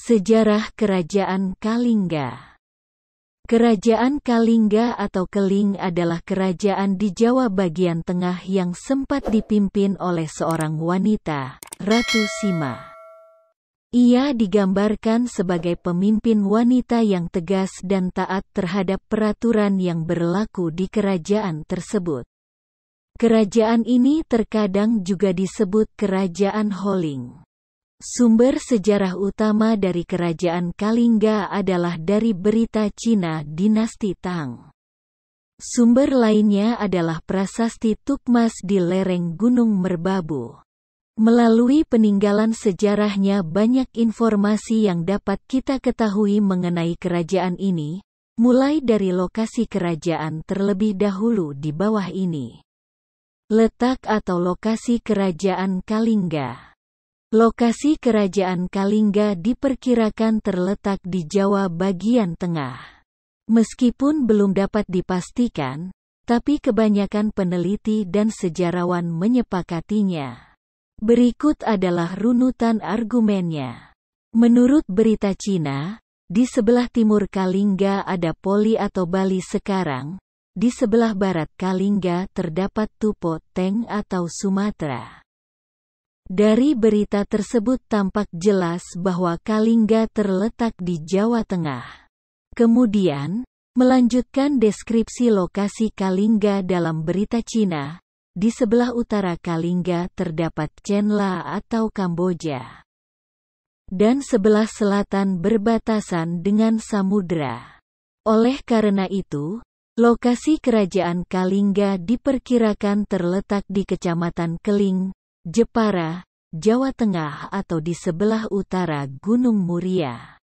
Sejarah Kerajaan Kalingga. Kerajaan Kalingga atau Keling adalah kerajaan di Jawa bagian tengah yang sempat dipimpin oleh seorang wanita, Ratu Sima. Ia digambarkan sebagai pemimpin wanita yang tegas dan taat terhadap peraturan yang berlaku di kerajaan tersebut. Kerajaan ini terkadang juga disebut Kerajaan Holing. Sumber sejarah utama dari Kerajaan Kalingga adalah dari berita Cina Dinasti Tang. Sumber lainnya adalah prasasti Tukmas di lereng Gunung Merbabu. Melalui peninggalan sejarahnya banyak informasi yang dapat kita ketahui mengenai kerajaan ini, mulai dari lokasi kerajaan terlebih dahulu di bawah ini. Letak atau lokasi Kerajaan Kalingga. Lokasi Kerajaan Kalingga diperkirakan terletak di Jawa bagian tengah. Meskipun belum dapat dipastikan, tapi kebanyakan peneliti dan sejarawan menyepakatinya. Berikut adalah runutan argumennya. Menurut berita Cina, di sebelah timur Kalingga ada Poli atau Bali sekarang, di sebelah barat Kalingga terdapat Tupo Teng atau Sumatera. Dari berita tersebut tampak jelas bahwa Kalingga terletak di Jawa Tengah. Kemudian, melanjutkan deskripsi lokasi Kalingga dalam berita Cina, di sebelah utara Kalingga terdapat Chenla atau Kamboja. Dan sebelah selatan berbatasan dengan samudra. Oleh karena itu, lokasi Kerajaan Kalingga diperkirakan terletak di Kecamatan Keling, Jepara, Jawa Tengah atau di sebelah utara Gunung Muria.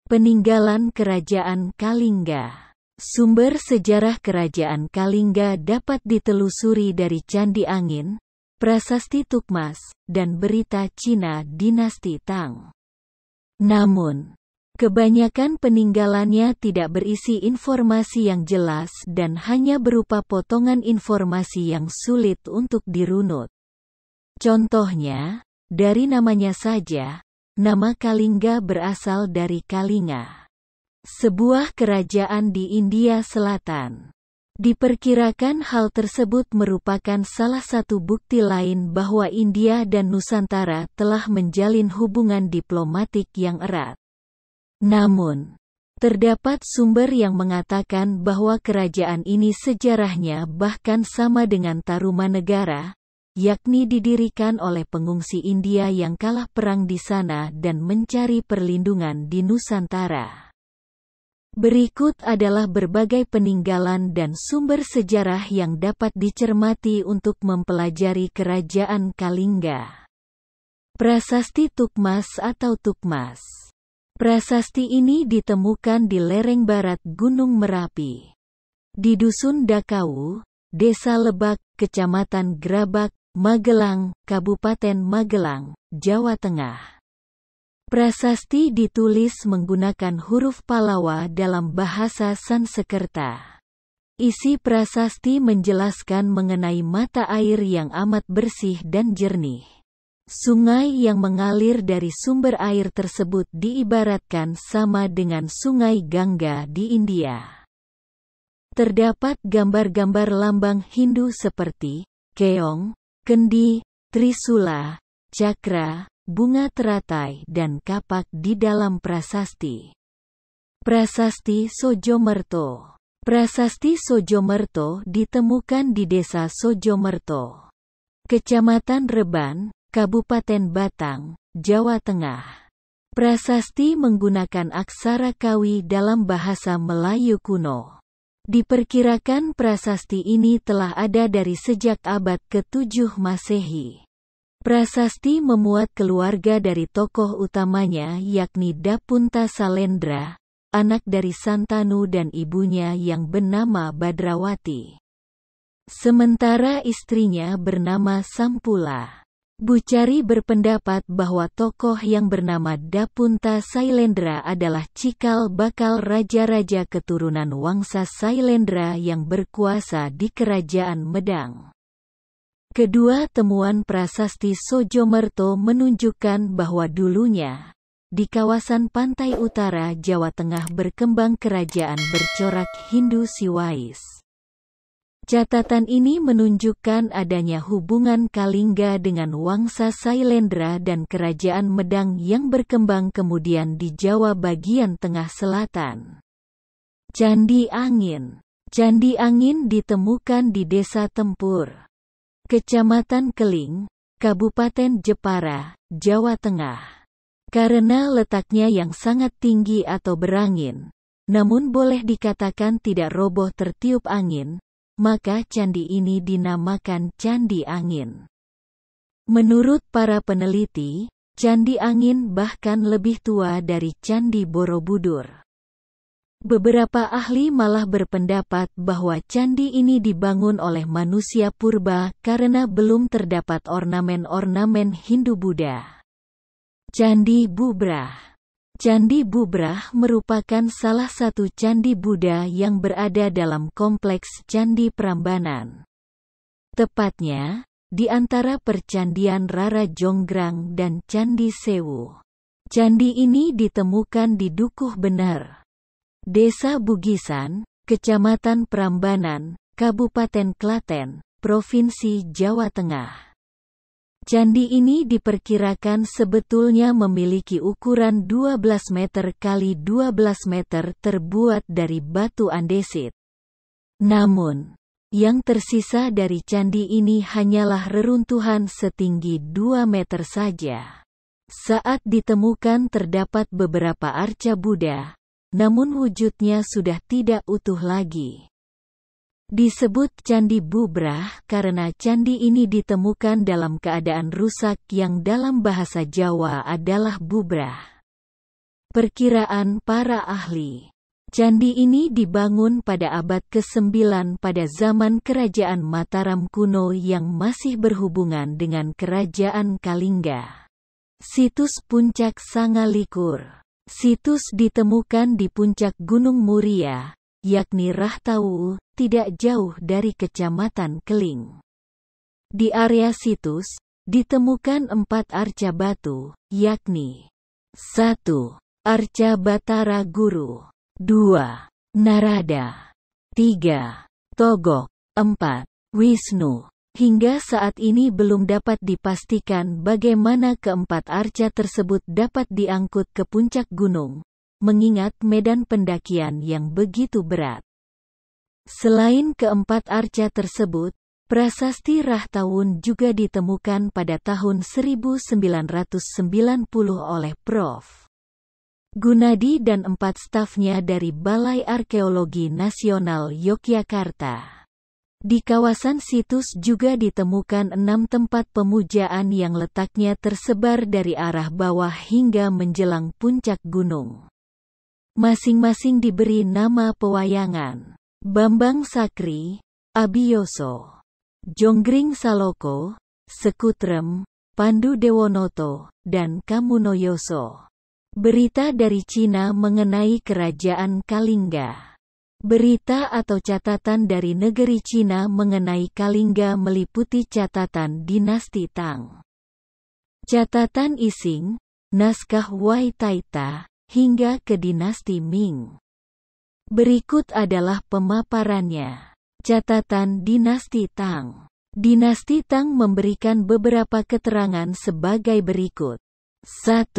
Peninggalan Kerajaan Kalingga. Sumber sejarah Kerajaan Kalingga dapat ditelusuri dari Candi Angin, Prasasti Tukmas, dan berita Cina Dinasti Tang. Namun, kebanyakan peninggalannya tidak berisi informasi yang jelas dan hanya berupa potongan informasi yang sulit untuk dirunut. Contohnya, dari namanya saja, nama Kalingga berasal dari Kalinga, sebuah kerajaan di India Selatan. Diperkirakan hal tersebut merupakan salah satu bukti lain bahwa India dan Nusantara telah menjalin hubungan diplomatik yang erat. Namun, terdapat sumber yang mengatakan bahwa kerajaan ini sejarahnya bahkan sama dengan Tarumanegara, yakni didirikan oleh pengungsi India yang kalah perang di sana dan mencari perlindungan di Nusantara. Berikut adalah berbagai peninggalan dan sumber sejarah yang dapat dicermati untuk mempelajari Kerajaan Kalingga. Prasasti Tukmas atau Tukmas. Prasasti ini ditemukan di lereng barat Gunung Merapi. Di Dusun Dakawu, Desa Lebak, Kecamatan Grabak, Magelang, Kabupaten Magelang, Jawa Tengah. Prasasti ditulis menggunakan huruf Palawa dalam bahasa Sansekerta. Isi prasasti menjelaskan mengenai mata air yang amat bersih dan jernih. Sungai yang mengalir dari sumber air tersebut diibaratkan sama dengan Sungai Gangga di India. Terdapat gambar-gambar lambang Hindu seperti keong, kendi, trisula, cakra, bunga teratai dan kapak di dalam prasasti. Prasasti Sojomerto. Prasasti Sojomerto ditemukan di Desa Sojomerto, Kecamatan Reban, Kabupaten Batang, Jawa Tengah. Prasasti menggunakan aksara Kawi dalam bahasa Melayu kuno. Diperkirakan prasasti ini telah ada dari sejak abad ke-7 Masehi. Prasasti memuat keluarga dari tokoh utamanya yakni Dapunta Salendra, anak dari Santanu dan ibunya yang bernama Badrawati. Sementara istrinya bernama Sampula. Bucari berpendapat bahwa tokoh yang bernama Dapunta Sailendra adalah cikal bakal raja-raja keturunan Wangsa Sailendra yang berkuasa di Kerajaan Medang. Kedua temuan prasasti Sojomerto menunjukkan bahwa dulunya, di kawasan pantai utara Jawa Tengah berkembang kerajaan bercorak Hindu Siwais. Catatan ini menunjukkan adanya hubungan Kalingga dengan Wangsa Sailendra dan Kerajaan Medang yang berkembang kemudian di Jawa bagian tengah selatan. Candi Angin. Candi Angin ditemukan di Desa Tempur, Kecamatan Keling, Kabupaten Jepara, Jawa Tengah. Karena letaknya yang sangat tinggi atau berangin, namun boleh dikatakan tidak roboh tertiup angin, maka candi ini dinamakan Candi Angin. Menurut para peneliti, Candi Angin bahkan lebih tua dari Candi Borobudur. Beberapa ahli malah berpendapat bahwa candi ini dibangun oleh manusia purba karena belum terdapat ornamen-ornamen Hindu-Buddha. Candi Bubrah. Candi Bubrah merupakan salah satu candi Buddha yang berada dalam kompleks Candi Prambanan. Tepatnya, di antara percandian Rara Jonggrang dan Candi Sewu. Candi ini ditemukan di Dukuh Bener, Desa Bugisan, Kecamatan Prambanan, Kabupaten Klaten, Provinsi Jawa Tengah. Candi ini diperkirakan sebetulnya memiliki ukuran 12 meter kali 12 meter terbuat dari batu andesit. Namun, yang tersisa dari candi ini hanyalah reruntuhan setinggi 2 meter saja. Saat ditemukan terdapat beberapa arca Buddha, namun wujudnya sudah tidak utuh lagi. Disebut Candi Bubrah karena candi ini ditemukan dalam keadaan rusak yang dalam bahasa Jawa adalah bubrah. Perkiraan para ahli, candi ini dibangun pada abad ke-9 pada zaman Kerajaan Mataram kuno yang masih berhubungan dengan Kerajaan Kalingga. Situs Puncak Sangalikur. Situs ditemukan di puncak Gunung Muria, yakni Rahtawu, tidak jauh dari Kecamatan Keling. Di area situs, ditemukan 4 arca batu, yakni 1. Arca Batara Guru, 2. Narada, 3. Togok, 4. Wisnu. Hingga saat ini belum dapat dipastikan bagaimana keempat arca tersebut dapat diangkut ke puncak gunung, mengingat medan pendakian yang begitu berat. Selain keempat arca tersebut, prasasti Rahtawun juga ditemukan pada tahun 1990 oleh Prof. Gunadi dan 4 stafnya dari Balai Arkeologi Nasional Yogyakarta. Di kawasan situs juga ditemukan 6 tempat pemujaan yang letaknya tersebar dari arah bawah hingga menjelang puncak gunung. Masing-masing diberi nama pewayangan. Bambang Sakri, Abiyoso, Jonggring Saloko, Sekutrem, Pandu Dewonoto, dan Kamunoyoso. Berita dari Cina mengenai Kerajaan Kalingga. Berita atau catatan dari negeri Cina mengenai Kalingga meliputi catatan dinasti Tang, catatan Ising, naskah Wai Taita, hingga ke dinasti Ming. Berikut adalah pemaparannya. Catatan dinasti Tang. Dinasti Tang memberikan beberapa keterangan sebagai berikut. 1.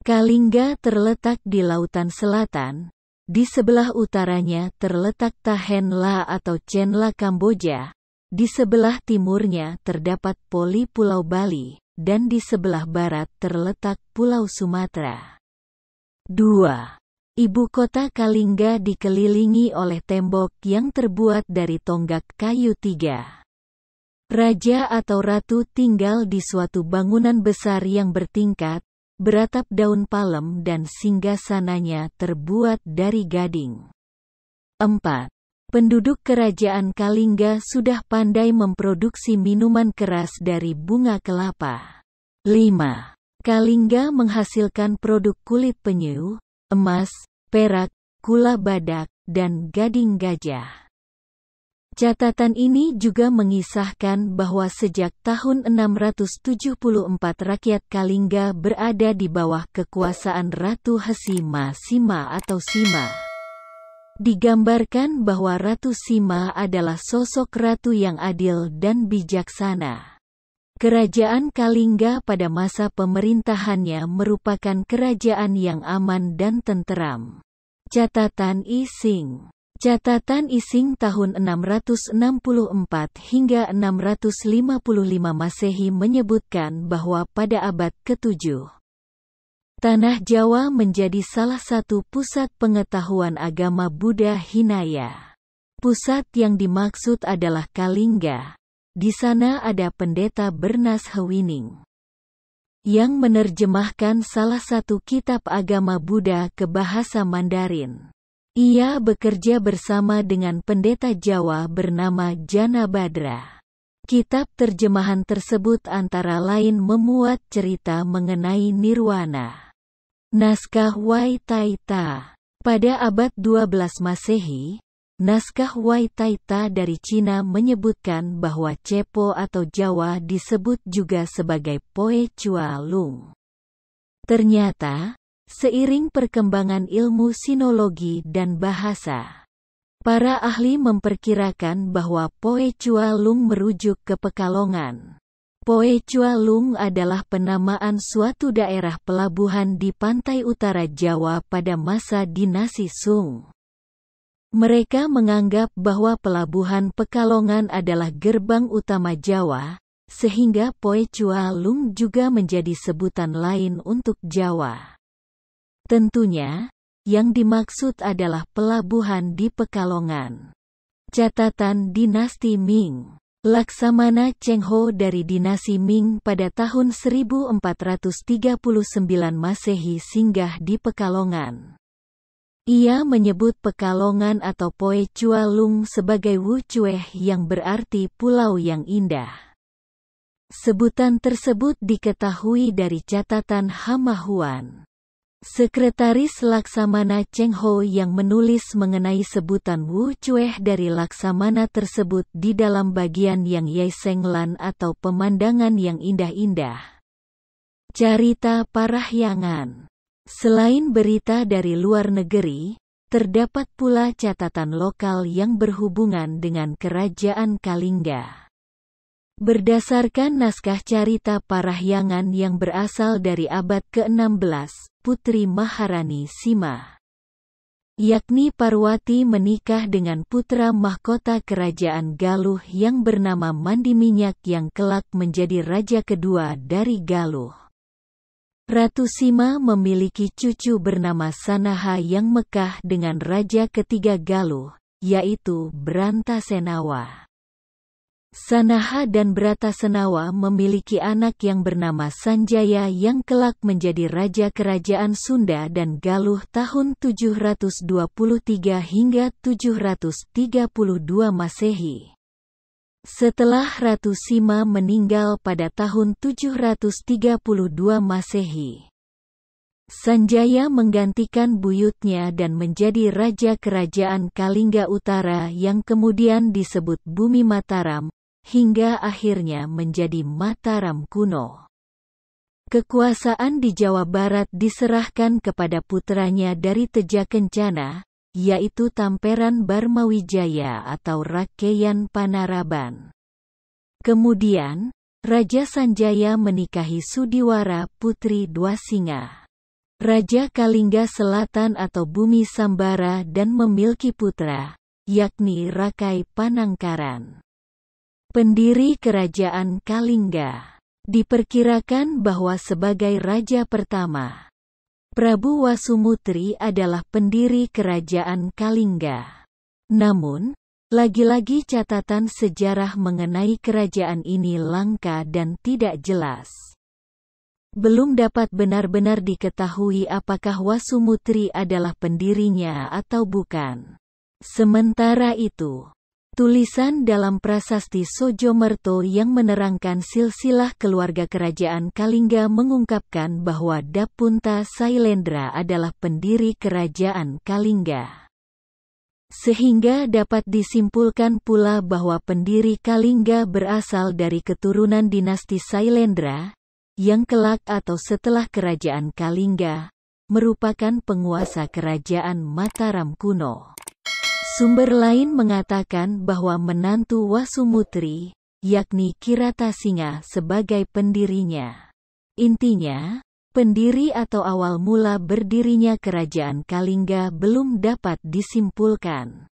Kalingga terletak di Lautan Selatan. Di sebelah utaranya terletak Tahen La atau Chen La Kamboja, di sebelah timurnya terdapat Poli Pulau Bali, dan di sebelah barat terletak Pulau Sumatera. 2. Ibu kota Kalingga dikelilingi oleh tembok yang terbuat dari tonggak kayu 3. Raja atau ratu tinggal di suatu bangunan besar yang bertingkat, beratap daun palem dan singgasananya terbuat dari gading. 4. Penduduk kerajaan Kalingga sudah pandai memproduksi minuman keras dari bunga kelapa. 5. Kalingga menghasilkan produk kulit penyu, emas, perak, kula badak, dan gading gajah. Catatan ini juga mengisahkan bahwa sejak tahun 674 rakyat Kalingga berada di bawah kekuasaan Ratu Hesima Sima atau Sima. Digambarkan bahwa Ratu Sima adalah sosok ratu yang adil dan bijaksana. Kerajaan Kalingga pada masa pemerintahannya merupakan kerajaan yang aman dan tenteram. Catatan Ising. Catatan Ising tahun 664 hingga 655 Masehi menyebutkan bahwa pada abad ke-7, Tanah Jawa menjadi salah satu pusat pengetahuan agama Buddha Hinaya. Pusat yang dimaksud adalah Kalingga. Di sana ada pendeta Bernas Hewining yang menerjemahkan salah satu kitab agama Buddha ke bahasa Mandarin. Ia bekerja bersama dengan pendeta Jawa bernama Jana Badra. Kitab terjemahan tersebut antara lain memuat cerita mengenai nirwana. Naskah Waitaita. Pada abad 12 Masehi, naskah Waitaita dari Cina menyebutkan bahwa Cepo atau Jawa disebut juga sebagai Poe Chua Lung. Ternyata, seiring perkembangan ilmu sinologi dan bahasa, para ahli memperkirakan bahwa Poe Chua Lung merujuk ke Pekalongan. Poe Chua Lung adalah penamaan suatu daerah pelabuhan di pantai utara Jawa pada masa dinasti Sung. Mereka menganggap bahwa pelabuhan Pekalongan adalah gerbang utama Jawa, sehingga Poe Chua Lung juga menjadi sebutan lain untuk Jawa. Tentunya, yang dimaksud adalah pelabuhan di Pekalongan. Catatan Dinasti Ming. Laksamana Cheng Ho dari dinasti Ming pada tahun 1439 Masehi singgah di Pekalongan. Ia menyebut Pekalongan atau Poe Chua Lung sebagai Wu Cueh yang berarti pulau yang indah. Sebutan tersebut diketahui dari catatan Hamahuan. Sekretaris Laksamana Cheng Ho yang menulis mengenai sebutan Wu Cueh dari Laksamana tersebut di dalam bagian yang Yesenglan atau pemandangan yang indah-indah. Carita Parahyangan. Selain berita dari luar negeri, terdapat pula catatan lokal yang berhubungan dengan Kerajaan Kalingga. Berdasarkan naskah carita Parahyangan yang berasal dari abad ke-16, Putri Maharani Sima, yakni Parwati menikah dengan putra mahkota Kerajaan Galuh yang bernama Mandiminyak yang kelak menjadi raja kedua dari Galuh. Ratu Sima memiliki cucu bernama Sanaha yang mekah dengan raja ketiga Galuh, yaitu Brantasenawa. Sanaha dan Bratasenawa memiliki anak yang bernama Sanjaya yang kelak menjadi raja kerajaan Sunda dan Galuh tahun 723 hingga 732 Masehi. Setelah Ratu Sima meninggal pada tahun 732 Masehi, Sanjaya menggantikan buyutnya dan menjadi raja kerajaan Kalingga Utara yang kemudian disebut Bumi Mataram, hingga akhirnya menjadi Mataram kuno. Kekuasaan di Jawa Barat diserahkan kepada putranya dari Teja Kencana, yaitu Tamperan Barmawijaya atau Rakeyan Panaraban. Kemudian, Raja Sanjaya menikahi Sudiwara Putri Dwasinga, Raja Kalingga Selatan atau Bumi Sambara dan memiliki putra, yakni Rakai Panangkaran. Pendiri Kerajaan Kalingga. Diperkirakan bahwa sebagai raja pertama, Prabu Wasumutri adalah pendiri Kerajaan Kalingga. Namun, lagi-lagi catatan sejarah mengenai kerajaan ini langka dan tidak jelas. Belum dapat benar-benar diketahui apakah Wasumutri adalah pendirinya atau bukan. Sementara itu, tulisan dalam prasasti Sojomerto yang menerangkan silsilah keluarga kerajaan Kalingga mengungkapkan bahwa Dapunta Sailendra adalah pendiri kerajaan Kalingga. Sehingga dapat disimpulkan pula bahwa pendiri Kalingga berasal dari keturunan dinasti Sailendra, yang kelak atau setelah kerajaan Kalingga, merupakan penguasa kerajaan Mataram kuno. Sumber lain mengatakan bahwa menantu Wasumutri, yakni Kiratasinga sebagai pendirinya. Intinya, pendiri atau awal mula berdirinya kerajaan Kalingga belum dapat disimpulkan.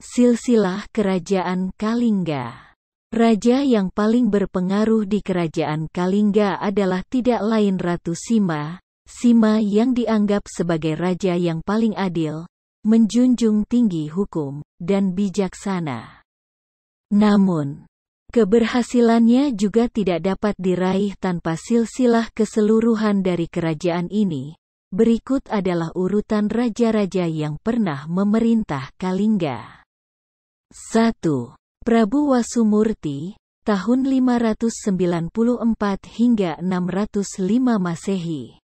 Silsilah kerajaan Kalingga. Raja yang paling berpengaruh di kerajaan Kalingga adalah tidak lain Ratu Sima, Sima yang dianggap sebagai raja yang paling adil, menjunjung tinggi hukum, dan bijaksana. Namun, keberhasilannya juga tidak dapat diraih tanpa silsilah keseluruhan dari kerajaan ini. Berikut adalah urutan raja-raja yang pernah memerintah Kalingga. 1. Prabu Wasumurti, tahun 594 hingga 605 Masehi.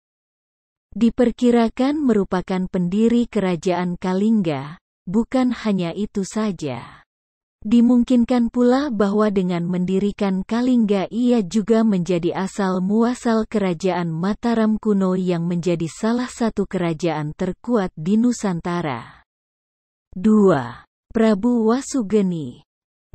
Diperkirakan merupakan pendiri kerajaan Kalingga. Bukan hanya itu saja. Dimungkinkan pula bahwa dengan mendirikan Kalingga ia juga menjadi asal-muasal kerajaan Mataram kuno yang menjadi salah satu kerajaan terkuat di Nusantara. 2. Prabu Wasugeni,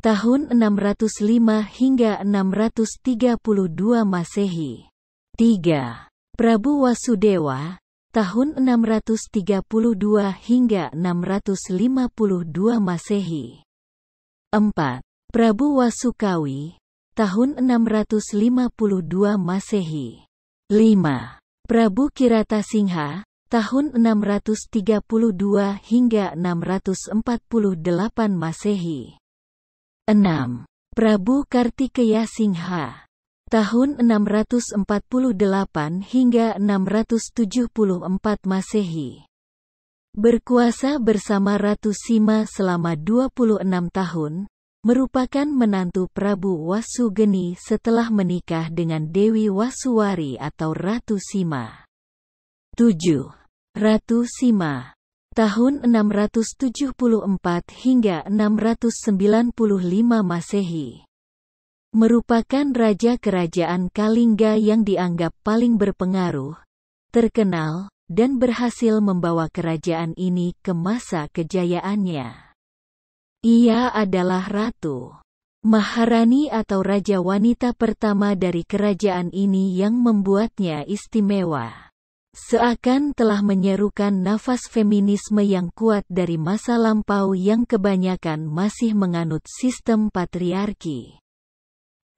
tahun 605 hingga 632 Masehi. 3. Prabu Wasudewa, tahun 632 hingga 652 Masehi. 4. Prabu Wasukawi, tahun 652 Masehi. 5. Prabu Kiratasingha, tahun 632 hingga 648 Masehi. 6. Prabu Kartikeya Singha, tahun 648 hingga 674 Masehi. Berkuasa bersama Ratu Sima selama 26 tahun, merupakan menantu Prabu Wasugeni setelah menikah dengan Dewi Wasuwari atau Ratu Sima. 7. Ratu Sima, tahun 674 hingga 695 Masehi. Merupakan raja kerajaan Kalingga yang dianggap paling berpengaruh, terkenal, dan berhasil membawa kerajaan ini ke masa kejayaannya. Ia adalah Ratu Maharani atau Raja Wanita pertama dari kerajaan ini yang membuatnya istimewa. Seakan telah menyerukan nafas feminisme yang kuat dari masa lampau yang kebanyakan masih menganut sistem patriarki.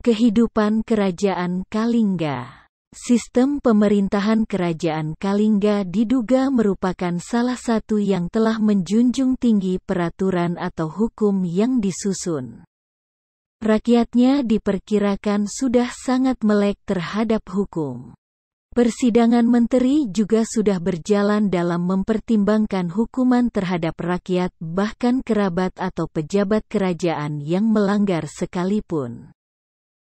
Kehidupan kerajaan Kalingga. Sistem pemerintahan kerajaan Kalingga diduga merupakan salah satu yang telah menjunjung tinggi peraturan atau hukum yang disusun. Rakyatnya diperkirakan sudah sangat melek terhadap hukum. Persidangan menteri juga sudah berjalan dalam mempertimbangkan hukuman terhadap rakyat bahkan kerabat atau pejabat kerajaan yang melanggar sekalipun.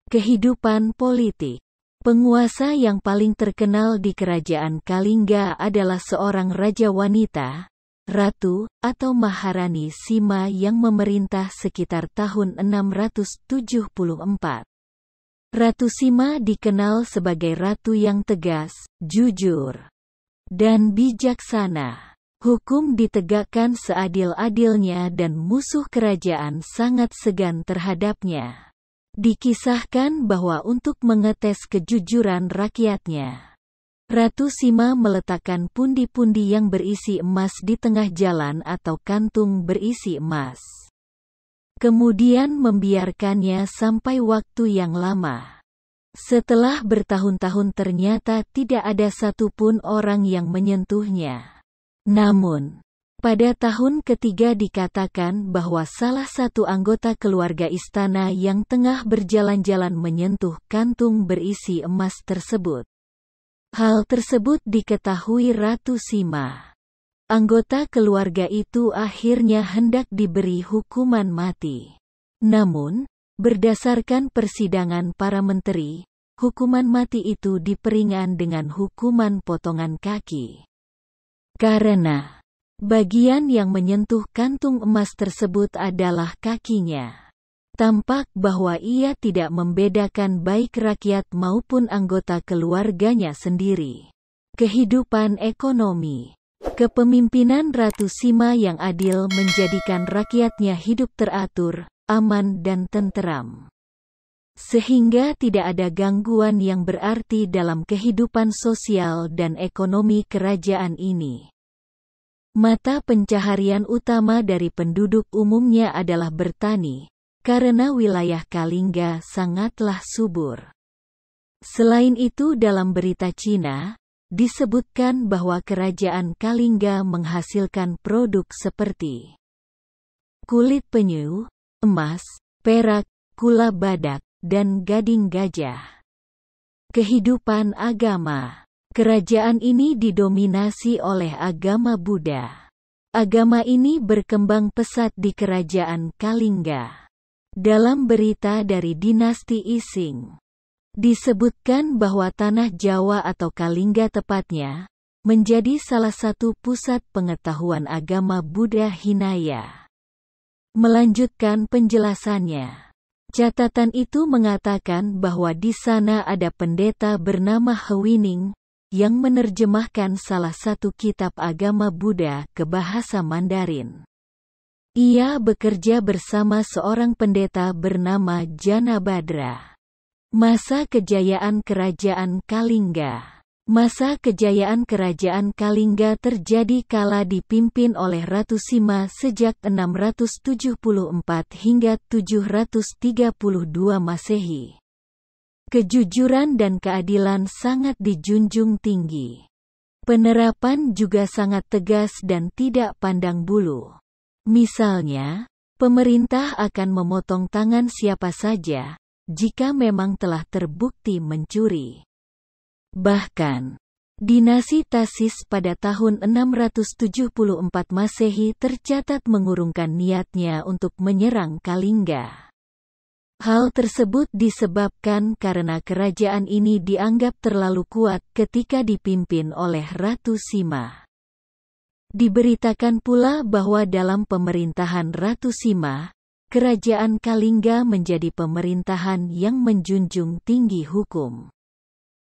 Kehidupan politik. Penguasa yang paling terkenal di kerajaan Kalingga adalah seorang raja wanita, Ratu, atau Maharani Sima yang memerintah sekitar tahun 674. Ratu Sima dikenal sebagai ratu yang tegas, jujur, dan bijaksana. Hukum ditegakkan seadil-adilnya dan musuh kerajaan sangat segan terhadapnya. Dikisahkan bahwa untuk mengetes kejujuran rakyatnya, Ratu Sima meletakkan pundi-pundi yang berisi emas di tengah jalan atau kantung berisi emas. Kemudian membiarkannya sampai waktu yang lama. Setelah bertahun-tahun ternyata tidak ada satupun orang yang menyentuhnya. Namun, pada tahun ketiga dikatakan bahwa salah satu anggota keluarga istana yang tengah berjalan-jalan menyentuh kantung berisi emas tersebut. Hal tersebut diketahui Ratu Sima. Anggota keluarga itu akhirnya hendak diberi hukuman mati. Namun, berdasarkan persidangan para menteri, hukuman mati itu diperingan dengan hukuman potongan kaki. Karena Bagian yang menyentuh kantung emas tersebut adalah kakinya. Tampak bahwa ia tidak membedakan baik rakyat maupun anggota keluarganya sendiri. Kehidupan ekonomi. Kepemimpinan Ratu Sima yang adil menjadikan rakyatnya hidup teratur, aman dan tenteram. Sehingga tidak ada gangguan yang berarti dalam kehidupan sosial dan ekonomi kerajaan ini. Mata pencaharian utama dari penduduk umumnya adalah bertani, karena wilayah Kalingga sangatlah subur. Selain itu dalam berita Cina, disebutkan bahwa kerajaan Kalingga menghasilkan produk seperti kulit penyu, emas, perak, kula badak, dan gading gajah. Kehidupan agama. Kerajaan ini didominasi oleh agama Buddha. Agama ini berkembang pesat di kerajaan Kalingga. Dalam berita dari dinasti Ising, disebutkan bahwa tanah Jawa atau Kalingga tepatnya, menjadi salah satu pusat pengetahuan agama Buddha Hinaya. Melanjutkan penjelasannya. Catatan itu mengatakan bahwa di sana ada pendeta bernama Hewining, yang menerjemahkan salah satu kitab agama Buddha ke bahasa Mandarin. Ia bekerja bersama seorang pendeta bernama Janabadra. Masa kejayaan kerajaan Kalingga. Masa kejayaan kerajaan Kalingga terjadi kala dipimpin oleh Ratu Sima sejak 674 hingga 732 Masehi. Kejujuran dan keadilan sangat dijunjung tinggi. Penerapan juga sangat tegas dan tidak pandang bulu. Misalnya, pemerintah akan memotong tangan siapa saja, jika memang telah terbukti mencuri. Bahkan, dinasti Tasis pada tahun 674 Masehi tercatat mengurungkan niatnya untuk menyerang Kalingga. Hal tersebut disebabkan karena kerajaan ini dianggap terlalu kuat ketika dipimpin oleh Ratu Sima. Diberitakan pula bahwa dalam pemerintahan Ratu Sima, kerajaan Kalingga menjadi pemerintahan yang menjunjung tinggi hukum.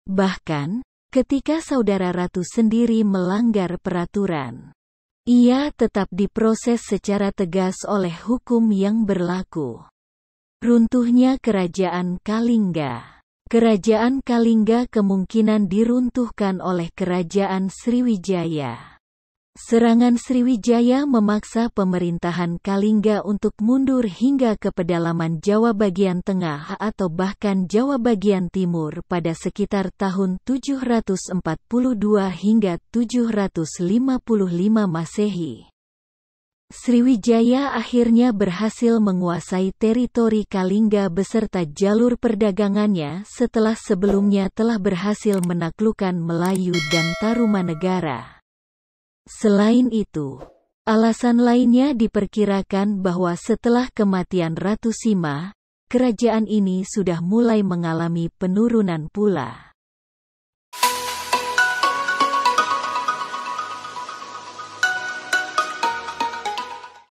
Bahkan, ketika saudara ratu sendiri melanggar peraturan, ia tetap diproses secara tegas oleh hukum yang berlaku. Runtuhnya kerajaan Kalingga. Kerajaan Kalingga kemungkinan diruntuhkan oleh kerajaan Sriwijaya. Serangan Sriwijaya memaksa pemerintahan Kalingga untuk mundur hingga ke pedalaman Jawa bagian tengah atau bahkan Jawa bagian timur pada sekitar tahun 742 hingga 755 Masehi. Sriwijaya akhirnya berhasil menguasai teritori Kalingga beserta jalur perdagangannya setelah sebelumnya telah berhasil menaklukkan Melayu dan Tarumanegara. Selain itu, alasan lainnya diperkirakan bahwa setelah kematian Ratu Sima, kerajaan ini sudah mulai mengalami penurunan pula.